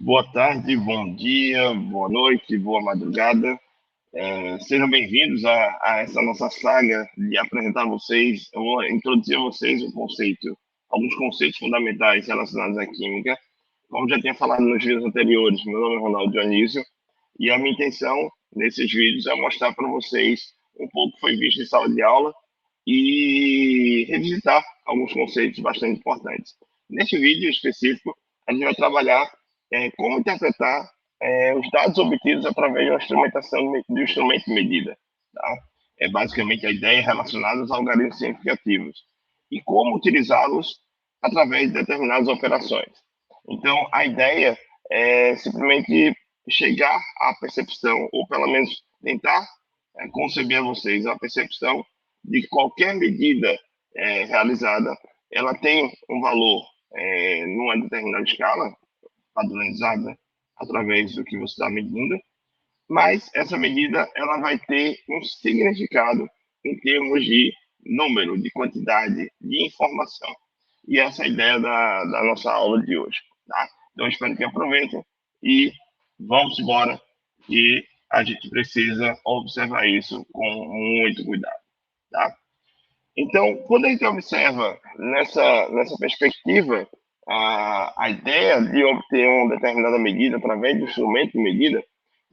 Boa tarde, bom dia, boa noite, boa madrugada. Sejam bem-vindos a essa nossa saga de apresentar a vocês. Eu vou introduzir a vocês alguns conceitos fundamentais relacionados à química. Como já tinha falado nos vídeos anteriores, meu nome é Ronaldo Dionísio e a minha intenção nesses vídeos é mostrar para vocês um pouco o que foi visto em sala de aula e revisitar alguns conceitos bastante importantes. Neste vídeo específico, a gente vai trabalhar como interpretar os dados obtidos através de uma instrumentação de um instrumento de medida. Tá? É basicamente a ideia relacionada aos algoritmos significativos e como utilizá-los através de determinadas operações. Então, a ideia é simplesmente chegar à percepção, ou pelo menos tentar conceber a vocês a percepção de que qualquer medida realizada, ela tem um valor numa determinada escala, padronizada através do que você está medindo, mas essa medida ela vai ter um significado em termos de número, de quantidade, de informação. E essa é a ideia da nossa aula de hoje. Tá? Então, espero que aproveitem e vamos embora, que a gente precisa observar isso com muito cuidado. Tá? Então, quando a gente observa nessa perspectiva a ideia de obter uma determinada medida através do instrumento de medida,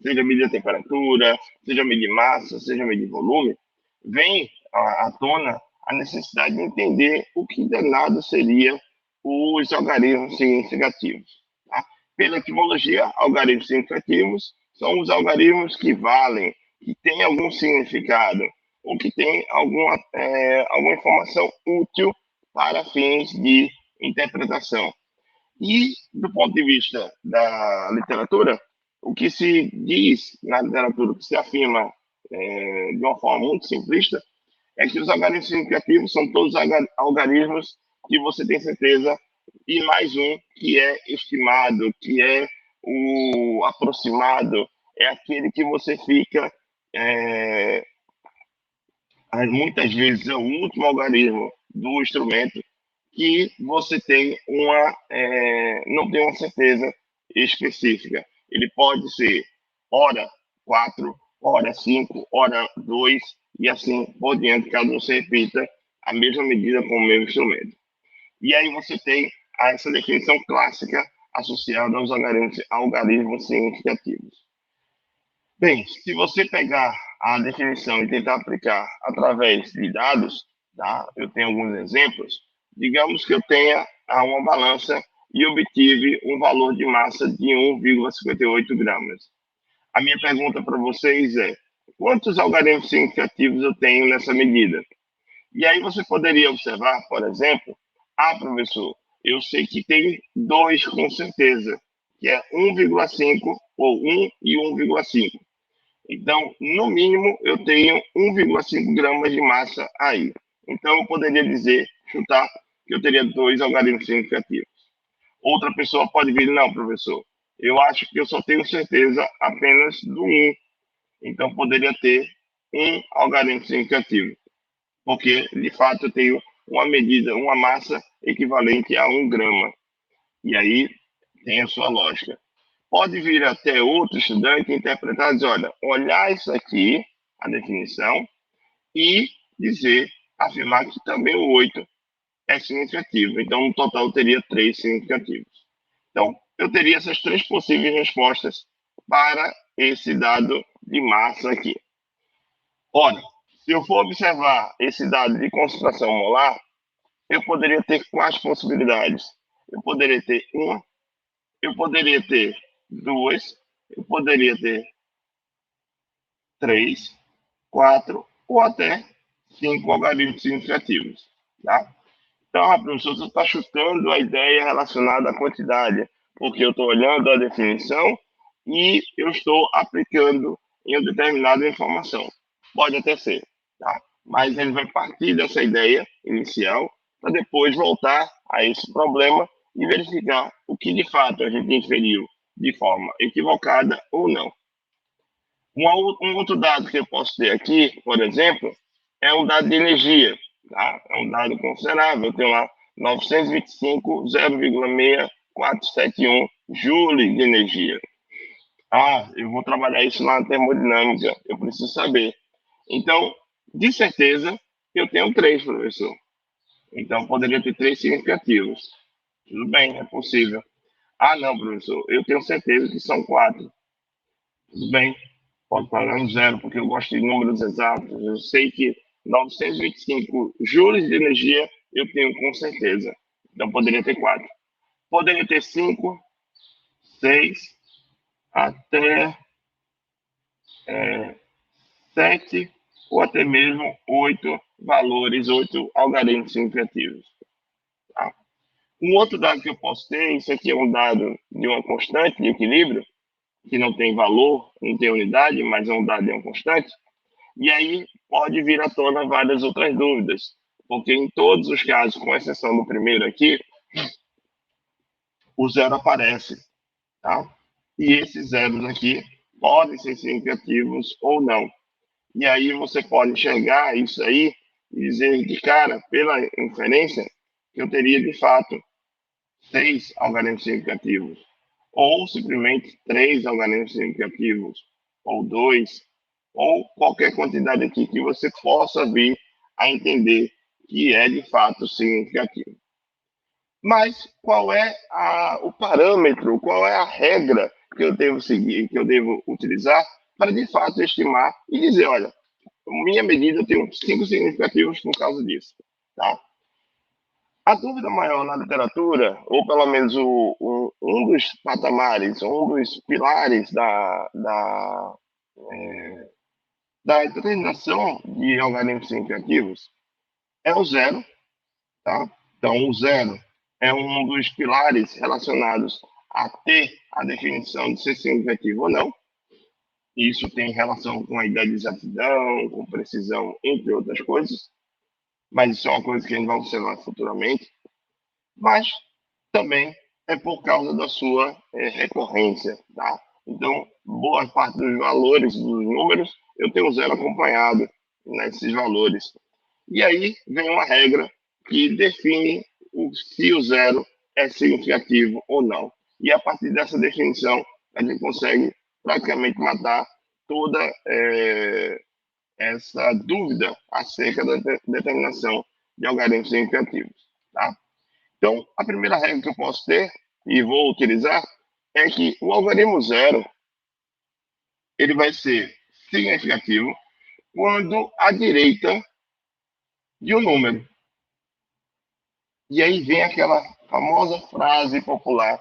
seja medir a temperatura, seja medir massa, seja medir volume, vem à tona a necessidade de entender o que danado seria os algarismos significativos. Tá? Pela etimologia, algarismos significativos são os algarismos que valem, que têm algum significado, ou que tem alguma informação útil para fins de interpretação. E, do ponto de vista da literatura, o que se diz na literatura, o que se afirma de uma forma muito simplista, é que os algarismos significativos são todos algarismos que você tem certeza, e mais um que é estimado, que é o aproximado, é aquele que você fica muitas vezes é o último algarismo do instrumento que você tem não tem uma certeza específica. Ele pode ser hora 4, hora 5, hora 2 e assim por diante, caso você repita a mesma medida com o mesmo instrumento. E aí você tem essa definição clássica associada aos algarismos significativos. Bem, se você pegar a definição e tentar aplicar através de dados, tá? Eu tenho alguns exemplos. Digamos que eu tenha uma balança e obtive um valor de massa de 1,58 gramas. A minha pergunta para vocês é: quantos algarismos significativos eu tenho nessa medida? E aí você poderia observar, por exemplo, professor, eu sei que tem dois com certeza, que é 1,5 ou 1 e 1,5. Então, no mínimo, eu tenho 1,5 gramas de massa aí. Então, eu poderia dizer, chutar, que eu teria dois algarismos significativos. Outra pessoa pode vir, não, professor, eu acho que eu só tenho certeza apenas do 1. Então, poderia ter um algarismo significativo, porque, de fato, eu tenho uma medida, uma massa equivalente a 1 grama. E aí tem a sua lógica. Pode vir até outro estudante interpretar e dizer, olha, olhar isso aqui, a definição, e dizer, afirmar que também o 8 é significativo. Então, no total, eu teria 3 significativos. Então, eu teria essas três possíveis respostas para esse dado de massa aqui. Ora, se eu for observar esse dado de concentração molar, eu poderia ter quais possibilidades? Eu poderia ter uma, eu poderia ter duas, eu poderia ter 3, 4 ou até 5 algarismos significativos. Tá? Então, professor, você está chutando a ideia relacionada à quantidade, porque eu estou olhando a definição e eu estou aplicando em uma determinada informação. Pode até ser, tá? Mas ele vai partir dessa ideia inicial para depois voltar a esse problema e verificar o que de fato a gente inferiu de forma equivocada ou não. Um outro dado que eu posso ter aqui, por exemplo, é um dado de energia. Tá? É um dado considerável. Eu tenho lá 925, 0,6471 Joule de energia. Ah, eu vou trabalhar isso na termodinâmica, eu preciso saber. Então, de certeza, eu tenho três, professor. Então, poderia ter três significativos. Tudo bem, é possível. Ah, não, professor, eu tenho certeza que são quatro. Tudo bem, pode parar no zero, porque eu gosto de números exatos. Eu sei que 925 joules de energia eu tenho com certeza. Então, poderia ter quatro. Poderia ter cinco, seis, até 7 ou até mesmo 8 valores, 8 algarismos significativos. Tá? Um outro dado que eu posso ter, isso aqui é um dado de uma constante de equilíbrio, que não tem valor, não tem unidade, mas é um dado de uma constante, e aí pode vir à tona várias outras dúvidas, porque em todos os casos, com exceção do primeiro aqui, o zero aparece, tá? E esses zeros aqui podem ser significativos ou não. E aí você pode enxergar isso aí e dizer de cara, pela inferência, que eu teria de fato seis algarismos significativos, ou simplesmente três algarismos significativos, ou dois, ou qualquer quantidade aqui que você possa vir a entender que é de fato significativo. Mas qual é o parâmetro, qual é a regra que eu devo seguir, que eu devo utilizar para de fato estimar e dizer, olha, minha medida tem cinco significativos por causa disso. Tá? A dúvida maior na literatura, ou pelo menos um dos patamares, um dos pilares da determinação de algarismos significativos, é o zero. Tá? Então, o zero é um dos pilares relacionados a ter a definição de ser significativo ou não. Isso tem relação com a ideia de exatidão, com precisão, entre outras coisas. Mas isso é uma coisa que a gente vai observar futuramente. Mas também é por causa da sua recorrência, tá? Então, boa parte dos valores, dos números, eu tenho zero acompanhado nesses valores. E aí vem uma regra que define se o zero é significativo ou não. E a partir dessa definição, a gente consegue praticamente matar toda essa dúvida acerca da determinação de algarismos significativos. Tá? Então, a primeira regra que eu posso ter, e vou utilizar, é que o algarismo zero ele vai ser significativo quando à direita de um número. E aí vem aquela famosa frase popular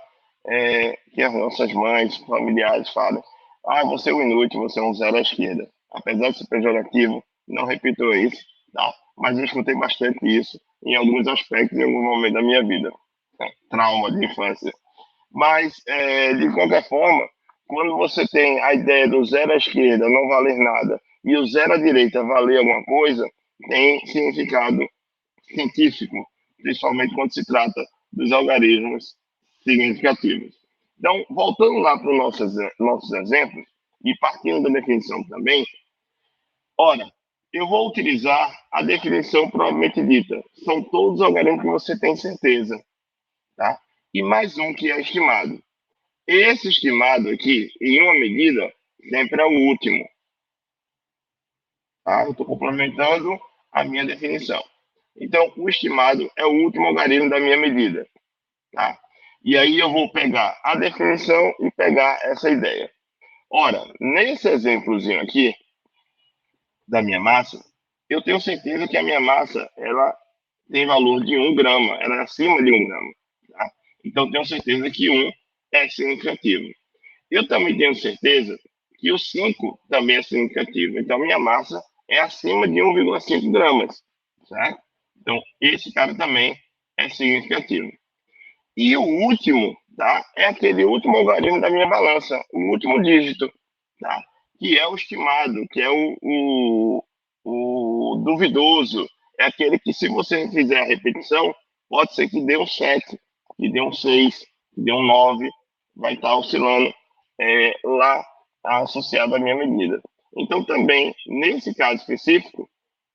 que as nossas mães, familiares falam: ah, você é um inútil, você é um zero à esquerda. Apesar de ser pejorativo, não repito isso, tá? Mas eu escutei bastante isso em alguns aspectos, em algum momento da minha vida. Né? Trauma de infância. Mas, de qualquer forma, quando você tem a ideia do zero à esquerda não valer nada e o zero à direita valer alguma coisa, tem significado científico, principalmente quando se trata dos algarismos significativos. Então, voltando lá para os nossos exemplos, e partindo da definição também, ora, eu vou utilizar a definição propriamente dita. São todos os algarismos que você tem certeza. Tá? E mais um que é estimado. Esse estimado aqui, em uma medida, sempre é o último. Tá? Eu estou complementando a minha definição. Então, o estimado é o último algarismo da minha medida. Tá? E aí eu vou pegar a definição e pegar essa ideia. Ora, nesse exemplozinho aqui da minha massa, eu tenho certeza que a minha massa ela tem valor de 1 grama, ela é acima de 1 grama. Tá? Então, tenho certeza que 1 é significativo. Eu também tenho certeza que o 5 também é significativo. Então, minha massa é acima de 1,5 gramas. Certo? Então, esse cara também é significativo. E o último, tá? É aquele último algarismo da minha balança, o último dígito, tá? Que é o estimado, que é o duvidoso. É aquele que, se você fizer a repetição, pode ser que dê um 7, que dê um 6, que dê um 9, vai estar oscilando lá associado à minha medida. Então, também, nesse caso específico,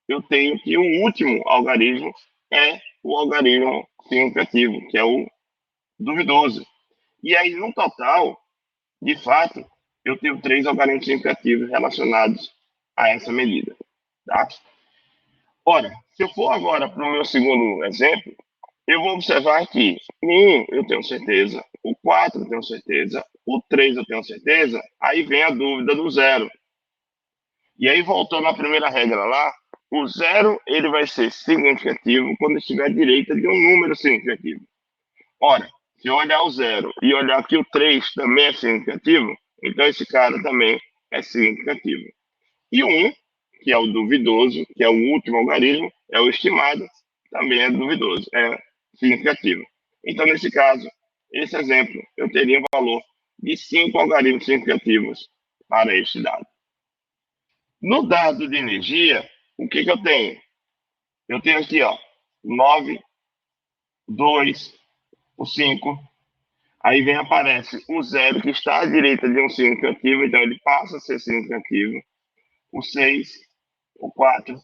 eu tenho que o último algarismo é o algarismo significativo, que é o duvidoso. E aí, no total, de fato, eu tenho 3 algarismos significativos relacionados a essa medida. Tá? Ora, se eu for agora para o meu segundo exemplo, eu vou observar que o 1 eu tenho certeza, o 4 eu tenho certeza, o 3 eu tenho certeza, aí vem a dúvida do 0. E aí, voltando à primeira regra lá, o 0 ele vai ser significativo quando estiver à direita de um número significativo. Ora, se eu olhar o 0 e olhar que o 3 também é significativo, então esse cara também é significativo. E o 1, que é o duvidoso, que é o último algarismo, é o estimado, também é duvidoso, é significativo. Então, nesse caso, esse exemplo, eu teria um valor de 5 algarismos significativos para este dado. No dado de energia, o que eu tenho? Eu tenho aqui, ó, 9, 2, o 5. Aí vem, aparece o 0, que está à direita de um significativo, então ele passa a ser significativo. O 6, o 4,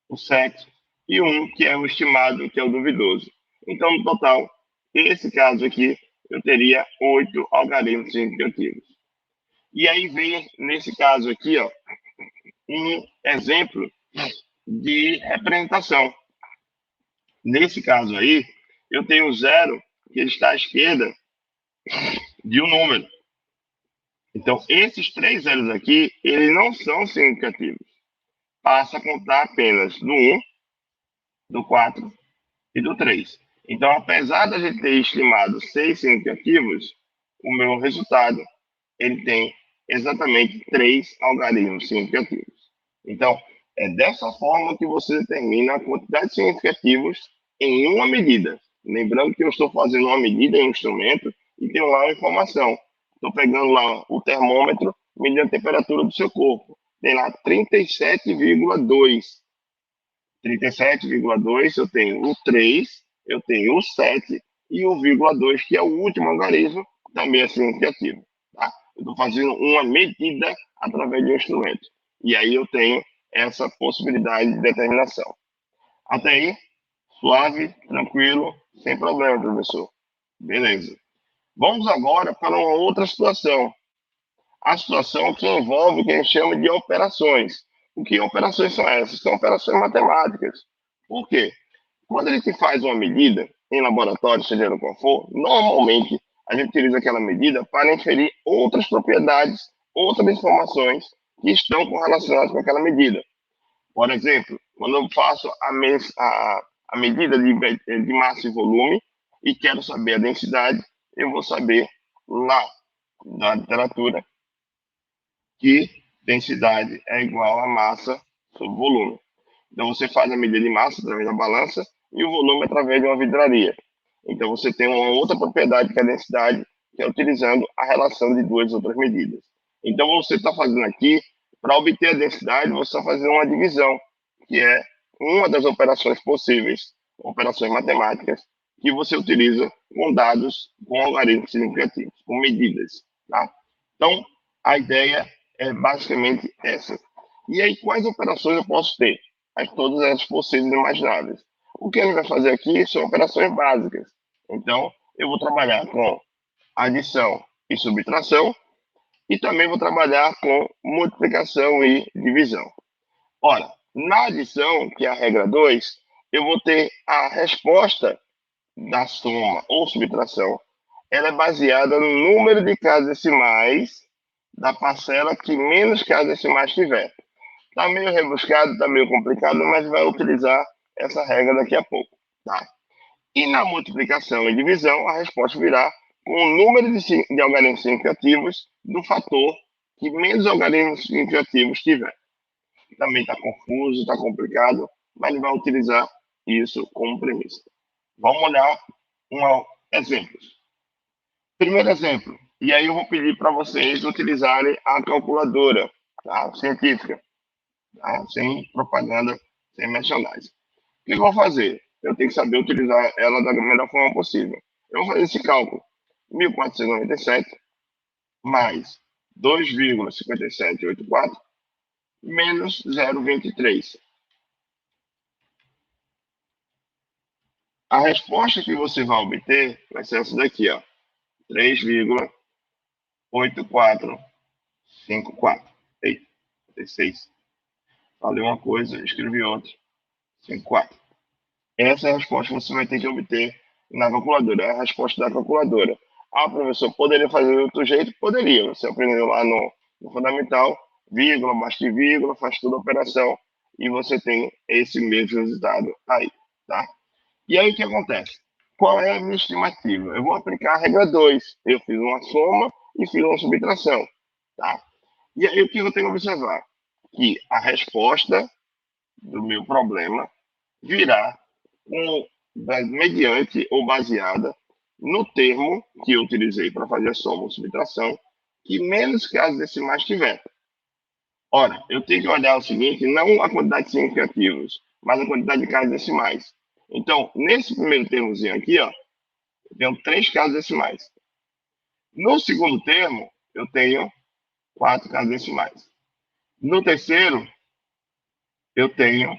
o 7 e o 1, que é o estimado, que é o duvidoso. Então, no total, esse caso aqui, eu teria 8 algarismos significativos. E aí vem, nesse caso aqui, ó, um exemplo de representação. Nesse caso aí, eu tenho 0, que está à esquerda de um número. Então, esses 3 zeros aqui, eles não são significativos. Passa a contar apenas do 1, do 4 e do 3. Então, apesar da gente ter estimado 6 significativos, o meu resultado ele tem exatamente 3 algarismos significativos. Então, é dessa forma que você determina a quantidade de significativos em uma medida. Lembrando que eu estou fazendo uma medida em um instrumento e tenho lá uma informação. Estou pegando lá o termômetro, medindo a temperatura do seu corpo. Tem lá 37,2. 37,2, eu tenho o 3, eu tenho o 7 e o vírgula 2, que é o último algarismo, também é significativo. Tá? Eu estou fazendo uma medida através de um instrumento. E aí eu tenho essa possibilidade de determinação. Até aí, suave, tranquilo, sem problema, professor. Beleza. Vamos agora para uma outra situação. A situação que envolve o que a gente chama de operações. O que operações são essas? São operações matemáticas. Por quê? Quando a gente faz uma medida em laboratório, seja no qual for, normalmente a gente utiliza aquela medida para inferir outras propriedades, outras informações que estão correlacionadas com aquela medida. Por exemplo, quando eu faço a medida de massa e volume e quero saber a densidade, eu vou saber lá na literatura que densidade é igual a massa sobre volume. Então, você faz a medida de massa através da balança e o volume através de uma vidraria. Então, você tem uma outra propriedade que é a densidade, que é utilizando a relação de duas outras medidas. Então, você está fazendo aqui, para obter a densidade, você está fazendo uma divisão, que é uma das operações possíveis, operações matemáticas, que você utiliza com dados, com algoritmos significativos, com medidas. Tá? Então, a ideia é basicamente essa. E aí, quais operações eu posso ter? Todas as possíveis e imagináveis. O que a gente vai fazer aqui são operações básicas. Então, eu vou trabalhar com adição e subtração e também vou trabalhar com multiplicação e divisão. Ora, na adição, que é a regra 2, eu vou ter a resposta da soma ou subtração. Ela é baseada no número de casas decimais da parcela que menos casas decimais tiver. Está meio rebuscado, está meio complicado, mas vai utilizar essa regra daqui a pouco. Tá? E na multiplicação e divisão, a resposta virá com o número de algarismos significativos do fator que menos algarismos significativos tiver. Também está confuso, está complicado, mas ele vai utilizar isso como premissa. Vamos olhar exemplos. Primeiro exemplo, e aí eu vou pedir para vocês utilizarem a calculadora científica. Sem propaganda, sem merchandising. O que eu vou fazer? Eu tenho que saber utilizar ela da melhor forma possível. Eu vou fazer esse cálculo. 1.497 mais 2,5784 menos 0,23. A resposta que você vai obter vai ser essa daqui, ó. 3,8454. Eita, 16. Falei uma coisa, escrevi outra. 54. Essa é a resposta que você vai ter que obter na calculadora. É a resposta da calculadora. Ah, professor, poderia fazer de outro jeito? Poderia. Você aprendeu lá no fundamental, vírgula, abaixo de vírgula, faz toda a operação e você tem esse mesmo resultado aí, tá? E aí o que acontece? Qual é a minha estimativa? Eu vou aplicar a regra 2. Eu fiz uma soma e fiz uma subtração, tá? E aí o que eu tenho que observar? Que a resposta do meu problema virá mediante ou baseada no termo que eu utilizei para fazer a soma ou subtração, que menos casas decimais tiver. Ora, eu tenho que olhar o seguinte, não a quantidade de significativos, mas a quantidade de casas decimais. Então, nesse primeiro termozinho aqui, ó, eu tenho 3 casas decimais. No segundo termo, eu tenho 4 casas decimais. No terceiro, eu tenho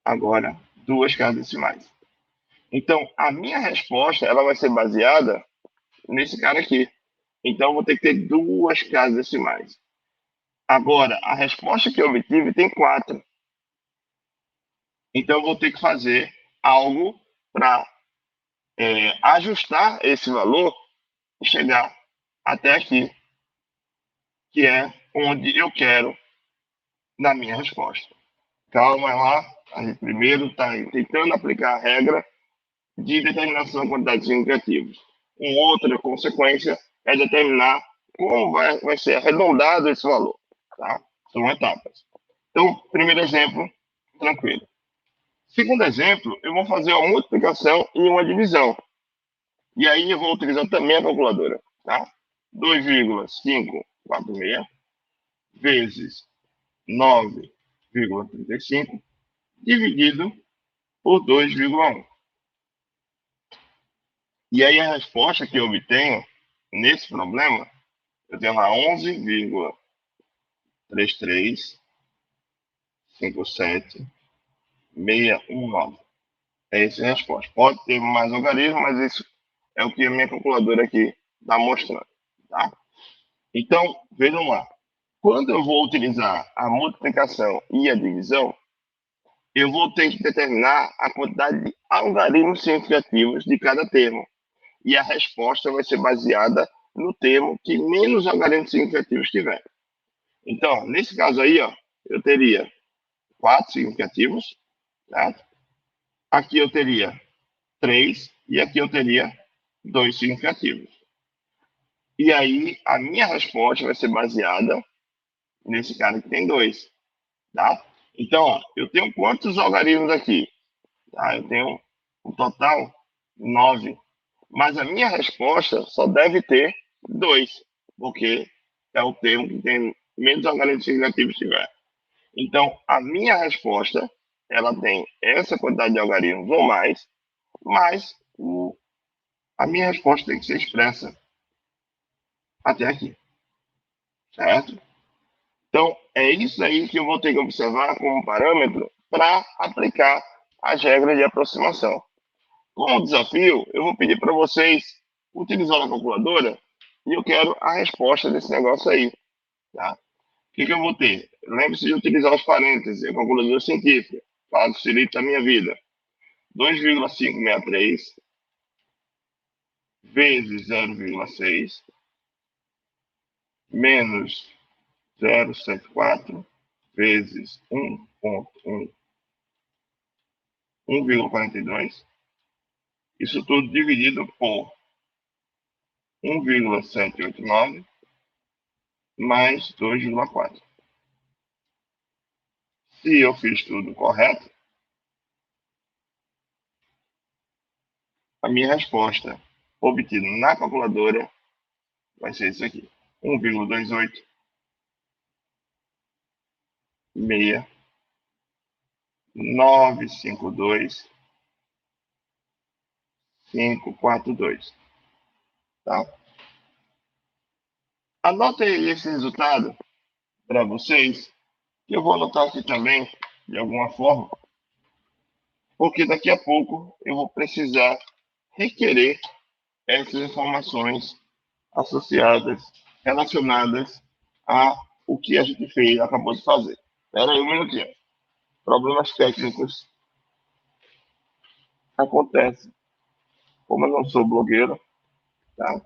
agora 2 casas decimais. Então, a minha resposta ela vai ser baseada nesse cara aqui. Então, eu vou ter que ter 2 casas decimais. Agora, a resposta que eu obtive tem 4. Então, eu vou ter que fazer algo para ajustar esse valor e chegar até aqui, que é onde eu quero na minha resposta. Calma lá, a gente primeiro está tentando aplicar a regra de determinação da quantidade de significativos. Uma outra consequência é determinar como vai ser arredondado esse valor. Tá? São etapas. Então, primeiro exemplo, tranquilo. Segundo exemplo, eu vou fazer uma multiplicação e uma divisão. E aí eu vou utilizar também a calculadora. Tá? 2,546 vezes 9,35 dividido por 2,1. E aí a resposta que eu obtenho nesse problema, eu tenho lá 11,3357,619. É essa a resposta. Pode ter mais algarismo, mas isso é o que a minha calculadora aqui está mostrando. Tá? Então, vejam lá. Quando eu vou utilizar a multiplicação e a divisão, eu vou ter que determinar a quantidade de algarismos significativos de cada termo. E a resposta vai ser baseada no termo que menos algarismos significativos tiver. Então, nesse caso aí, ó, eu teria 4 significativos, certo? Aqui eu teria 3 e aqui eu teria 2 significativos. E aí, a minha resposta vai ser baseada nesse cara que tem 2, tá? Então, ó, eu tenho quantos algarismos aqui? Tá? Eu tenho um total 9. Mas a minha resposta só deve ter 2, porque é o termo que tem menos algarismos significativos que tiver. Então, a minha resposta, ela tem essa quantidade de algarismos ou mais, mas a minha resposta tem que ser expressa até aqui, certo? Então, é isso aí que eu vou ter que observar como parâmetro para aplicar as regras de aproximação. Como desafio, eu vou pedir para vocês utilizar a calculadora e eu quero a resposta desse negócio aí, tá? O que eu vou ter? Lembre-se de utilizar os parênteses, a calculadora científica, facilita a minha vida. 2,563 vezes 0,6 menos 0,74 vezes 1,42. Isso tudo dividido por 1,789 mais 2,4. Se eu fiz tudo correto, a minha resposta obtida na calculadora vai ser isso aqui. 1,28 6 952 542. Tá? Anota aí esse resultado para vocês, que eu vou anotar aqui também, de alguma forma, porque daqui a pouco eu vou precisar requerer essas informações associadas, relacionadas a o que a gente fez, acabou de fazer. Espera aí um minutinho. Problemas técnicos acontecem. Como eu não sou blogueiro, tá?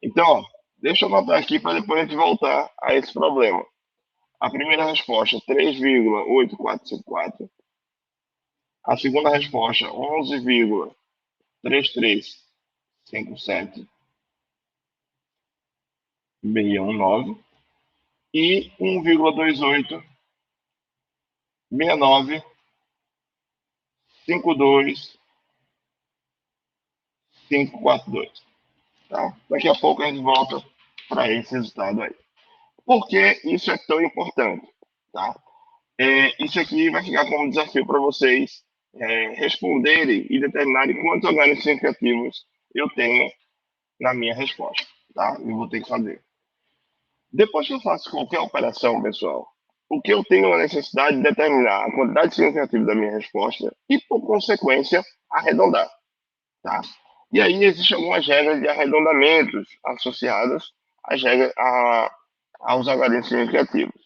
Então, ó, deixa eu anotar aqui para depois a gente voltar a esse problema. A primeira resposta, 3,8454. A segunda resposta, 11,3357. 619 e 1,28 69 52 542. Tá? Daqui a pouco a gente volta para esse resultado aí. Por que isso é tão importante? Tá? Isso aqui vai ficar como desafio para vocês responderem e determinarem quantos organismos significativos eu tenho na minha resposta. Tá? Eu vou ter que fazer. Depois que eu faço qualquer operação, pessoal, o que eu tenho a necessidade de determinar a quantidade significativa da minha resposta e, por consequência, arredondar. Tá? E aí existem algumas regras de arredondamentos associadas aos algarismos significativos.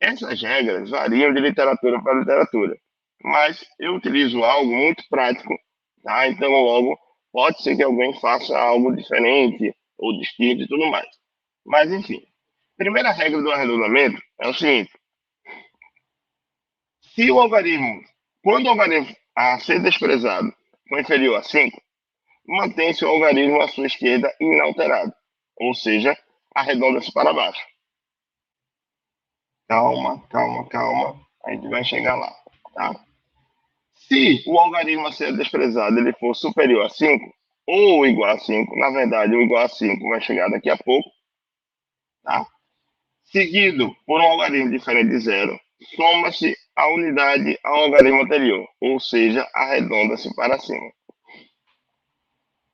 Essas regras variam de literatura para literatura, mas eu utilizo algo muito prático, tá? Então, logo, pode ser que alguém faça algo diferente ou distinto e tudo mais. Mas, enfim, primeira regra do arredondamento é o seguinte: se o algarismo, quando o algarismo a ser desprezado for inferior a 5, mantém-se o algarismo à sua esquerda inalterado, ou seja, arredonda-se para baixo. Calma, calma, calma, a gente vai chegar lá, tá? Se o algarismo a ser desprezado ele for superior a 5, ou igual a 5, na verdade o igual a 5 vai chegar daqui a pouco, tá? Seguido por um algarismo diferente de zero, soma-se a unidade ao algarismo anterior, ou seja, arredonda-se para cima.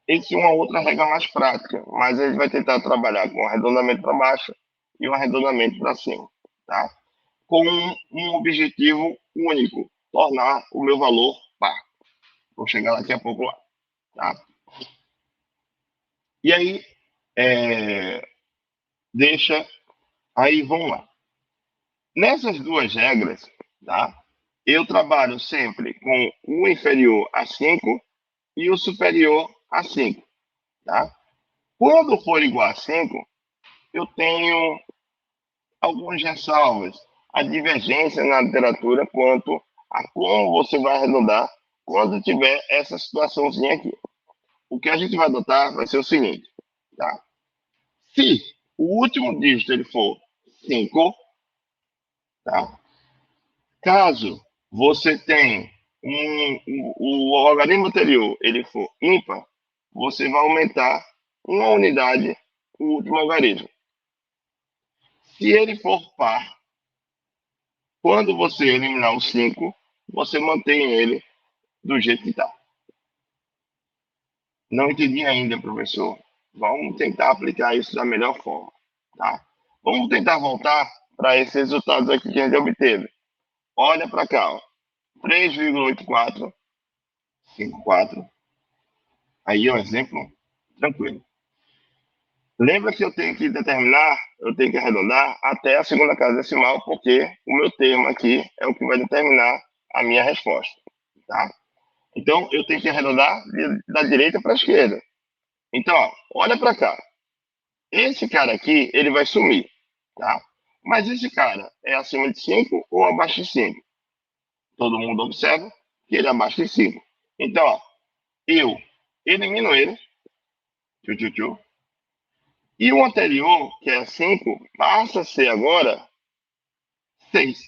Essa é uma outra regra mais prática, mas a gente vai tentar trabalhar com arredondamento para baixo e um arredondamento para cima, tá? Com um objetivo único, tornar o meu valor par. Vou chegar daqui a pouco lá, tá? E aí, vamos lá. Nessas duas regras, tá? Eu trabalho sempre com o inferior a 5 e o superior a 5, tá? Quando for igual a 5, eu tenho algumas ressalvas. A divergência na literatura quanto a como você vai arredondar quando tiver essa situaçãozinha aqui. O que a gente vai adotar vai ser o seguinte, tá? Se o último dígito ele for 5, tá? Caso você tenha o algarismo anterior ele for ímpar, você vai aumentar uma unidade o último algarismo. Se ele for par, quando você eliminar o 5, você mantém ele do jeito que está. Não entendi ainda, professor. Vamos tentar aplicar isso da melhor forma. Tá? Vamos tentar voltar para esses resultados aqui que a gente obteve. Olha para cá, 3,8454. Aí é um exemplo tranquilo. Lembra que eu tenho que determinar, eu tenho que arredondar até a segunda casa decimal, porque o meu termo aqui é o que vai determinar a minha resposta. Tá? Então, eu tenho que arredondar da direita para a esquerda. Então, ó, olha para cá. Esse cara aqui, ele vai sumir, tá? Mas esse cara é acima de 5 ou abaixo de 5? Todo mundo observa que ele é abaixo de 5. Então, ó, eu elimino ele. Tchu, tchu, tchu. E o anterior, que é 5, passa a ser agora 6.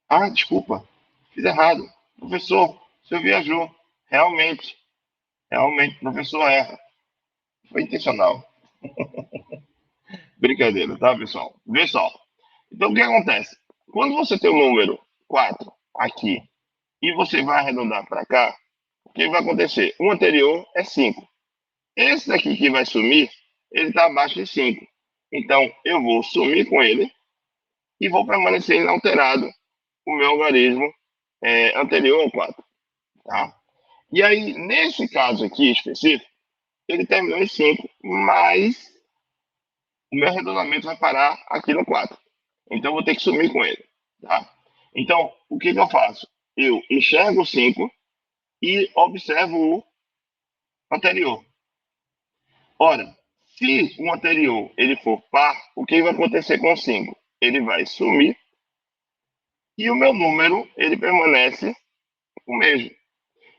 Ah, desculpa, fiz errado. Professor, o senhor viajou. Realmente, realmente, o professor erra. Foi intencional. Brincadeira, tá, pessoal? Vê só. Então, o que acontece? Quando você tem o número 4 aqui e você vai arredondar para cá, o que vai acontecer? O anterior é 5. Esse daqui que vai sumir, ele está abaixo de 5. Então, eu vou sumir com ele e vou permanecer inalterado o meu algarismo anterior ao 4. Tá? E aí, nesse caso aqui específico, ele terminou em 5, mas o meu arredondamento vai parar aqui no 4. Então, eu vou ter que sumir com ele. Tá? Então, o que, que eu faço? Eu enxergo o 5 e observo o anterior. Ora, se o anterior ele for par, o que vai acontecer com o 5? Ele vai sumir e o meu número ele permanece o mesmo.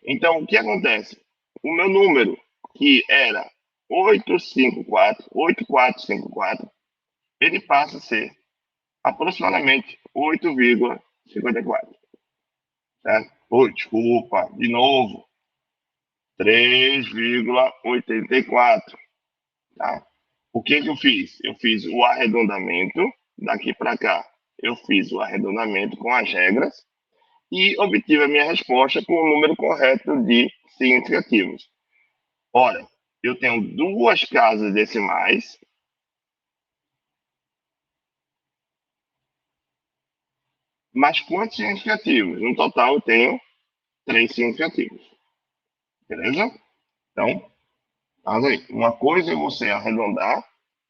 Então, o que acontece? O meu número, que era 8454, ele passa a ser aproximadamente 8,54. Certo? Oh, desculpa, de novo, 3,84. Tá? O que, que eu fiz? Eu fiz o arredondamento daqui para cá. Eu fiz o arredondamento com as regras e obtive a minha resposta com o número correto de significativos. Ora, eu tenho duas casas decimais, mas quantos significativos? No total, eu tenho 3 significativos. Beleza? Então, aí. Uma coisa é você arredondar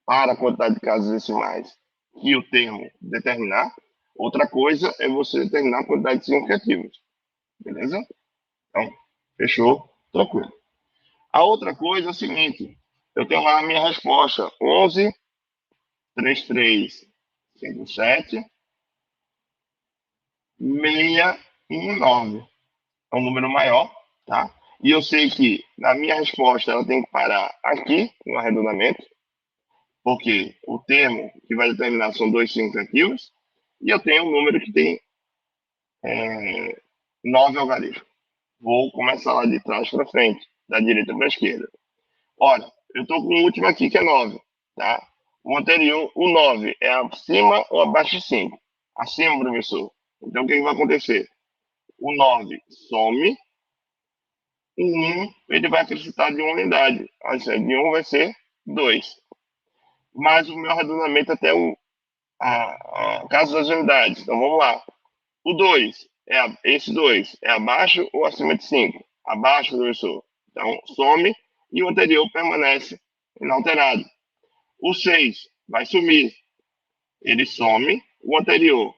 para a quantidade de casas decimais que o termo determinar. Outra coisa é você determinar a quantidade de significativos. Beleza? Então, fechou? Tranquilo. A outra coisa é o seguinte: eu tenho lá a minha resposta: 11, 3, 3, 5, 7, 619. É um número maior, tá? E eu sei que na minha resposta ela tem que parar aqui, no arredondamento, porque o termo que vai determinar são dois significativos, e eu tenho um número que tem 9 algarismos. Vou começar lá de trás para frente, da direita para a esquerda. Ora, eu estou com o último aqui que é 9, tá? O anterior, o 9, é acima ou abaixo de 5? Acima, professor. Então, o que, que vai acontecer? O 9 some, o 1 ele vai acrescentar de uma unidade. Ou seja, de 1 vai ser 2. Mas o meu arredondamento até a casa das unidades. Então, vamos lá. O 2, esse 2 é abaixo ou acima de 5? Abaixo, professor. Então, some e o anterior permanece inalterado. O 6 vai sumir, ele some. O anterior,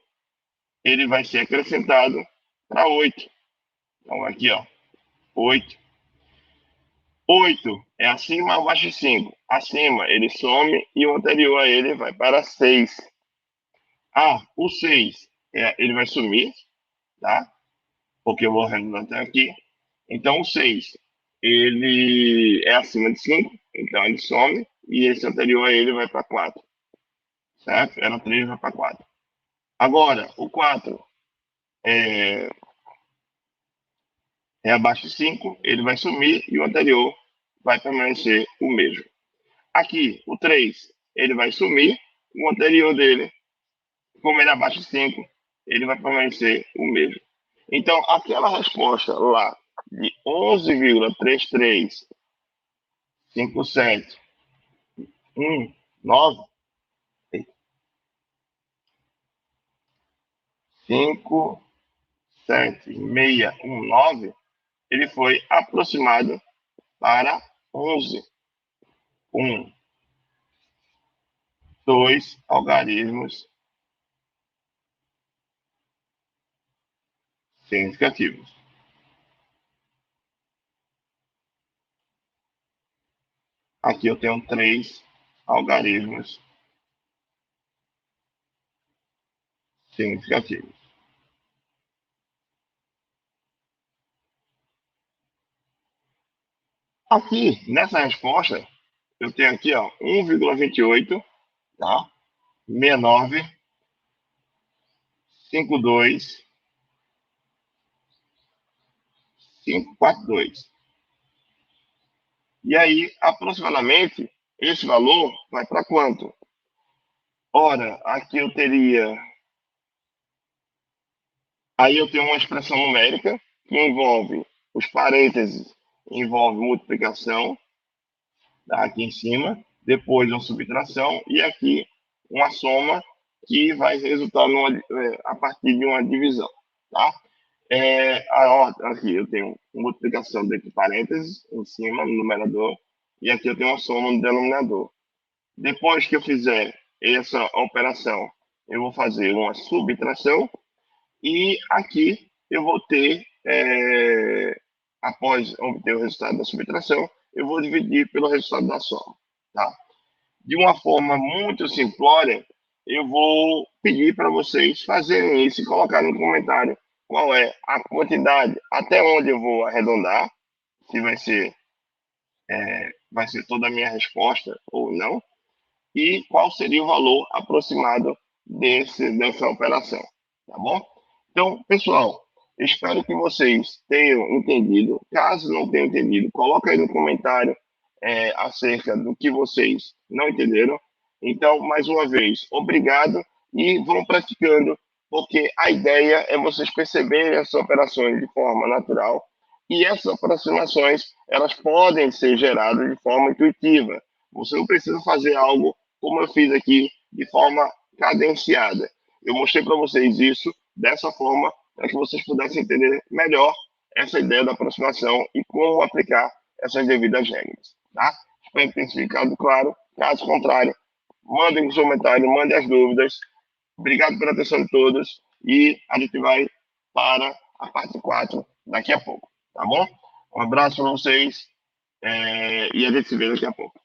ele vai ser acrescentado para 8. Então, aqui, ó, 8. 8 é acima ou abaixo de 5? Acima, ele some e o anterior a ele vai para 6. Ah, o 6, ele vai sumir, tá? Porque eu vou arredondar até aqui. Então, o 6, ele é acima de 5, então ele some, e esse anterior a ele vai para 4, certo? Era 3, vai para 4. Agora, o 4 é, é abaixo de 5, ele vai sumir, e o anterior vai permanecer o mesmo. Aqui, o 3, ele vai sumir, o anterior dele, como ele é abaixo de 5, ele vai permanecer o mesmo. Então, aquela resposta lá de 11,3357 9, 5, 7, 619, ele foi aproximado para 11. 2 algarismos significativos. Aqui eu tenho 3 algarismos significativos. Aqui, nessa resposta, eu tenho aqui, ó, 1,28, tá? 69, 52, 542. E aí, aproximadamente, esse valor vai para quanto? Ora, aqui eu teria. Aí eu tenho uma expressão numérica que envolve os parênteses, envolve multiplicação, tá? Aqui em cima, depois uma subtração, e aqui uma soma que vai resultar a partir de uma divisão. Tá? A ordem, aqui eu tenho multiplicação dentro de parênteses, em cima, no numerador, e aqui eu tenho uma soma no denominador. Depois que eu fizer essa operação, eu vou fazer uma subtração, e aqui eu vou ter, após obter o resultado da subtração, eu vou dividir pelo resultado da soma. Tá? De uma forma muito simplória, eu vou pedir para vocês fazerem isso e colocarem no comentário qual é a quantidade, até onde eu vou arredondar, se vai ser toda a minha resposta ou não, e qual seria o valor aproximado dessa operação, tá bom? Então, pessoal, espero que vocês tenham entendido. Caso não tenham entendido, coloca aí no comentário acerca do que vocês não entenderam. Então, mais uma vez, obrigado e vão praticando, porque a ideia é vocês perceberem essas operações de forma natural e essas aproximações, elas podem ser geradas de forma intuitiva. Você não precisa fazer algo como eu fiz aqui, de forma cadenciada. Eu mostrei para vocês isso dessa forma, para que vocês pudessem entender melhor essa ideia da aproximação e como aplicar essas devidas regras. Tá? Espero que tenha ficado claro. Caso contrário, mandem os comentários, mandem as dúvidas. Obrigado pela atenção de todos e a gente vai para a parte 4 daqui a pouco, tá bom? Um abraço para vocês e a gente se vê daqui a pouco.